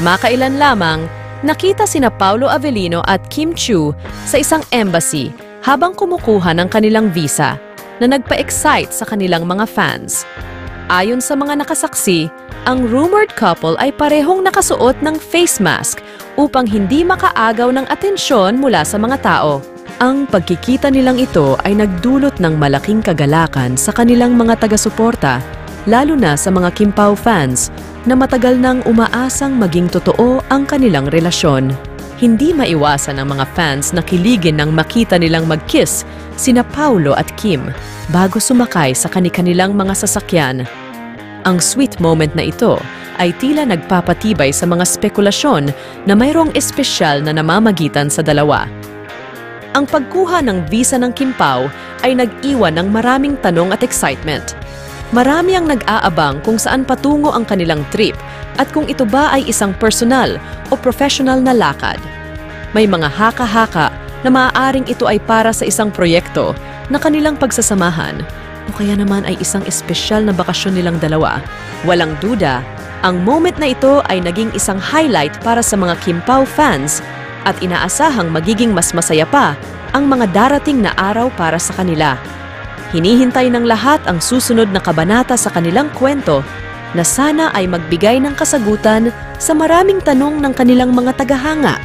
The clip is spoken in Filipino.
Kamakailan lamang, nakita sina Paolo Avellino at Kim Chiu sa isang embassy habang kumukuha ng kanilang visa na nagpa-excite sa kanilang mga fans. Ayon sa mga nakasaksi, ang rumored couple ay parehong nakasuot ng face mask upang hindi makaagaw ng atensyon mula sa mga tao. Ang pagkikita nilang ito ay nagdulot ng malaking kagalakan sa kanilang mga taga-suporta, lalo na sa mga Kim Pao fans na matagal nang umaasang maging totoo ang kanilang relasyon. Hindi maiwasan ng mga fans na kiligin nang makita nilang mag-kiss sina Paolo at Kim bago sumakay sa kani-kanilang mga sasakyan. Ang sweet moment na ito ay tila nagpapatibay sa mga spekulasyon na mayroong espesyal na namamagitan sa dalawa. Ang pagkuha ng visa ng Kim Pao ay nag-iwan ng maraming tanong at excitement. Marami ang nag-aabang kung saan patungo ang kanilang trip at kung ito ba ay isang personal o professional na lakad. May mga haka-haka na maaaring ito ay para sa isang proyekto na kanilang pagsasamahan o kaya naman ay isang espesyal na bakasyon nilang dalawa. Walang duda, ang moment na ito ay naging isang highlight para sa mga Kim Pao fans at inaasahang magiging mas masaya pa ang mga darating na araw para sa kanila. Hinihintay ng lahat ang susunod na kabanata sa kanilang kwento na sana ay magbigay ng kasagutan sa maraming tanong ng kanilang mga tagahanga.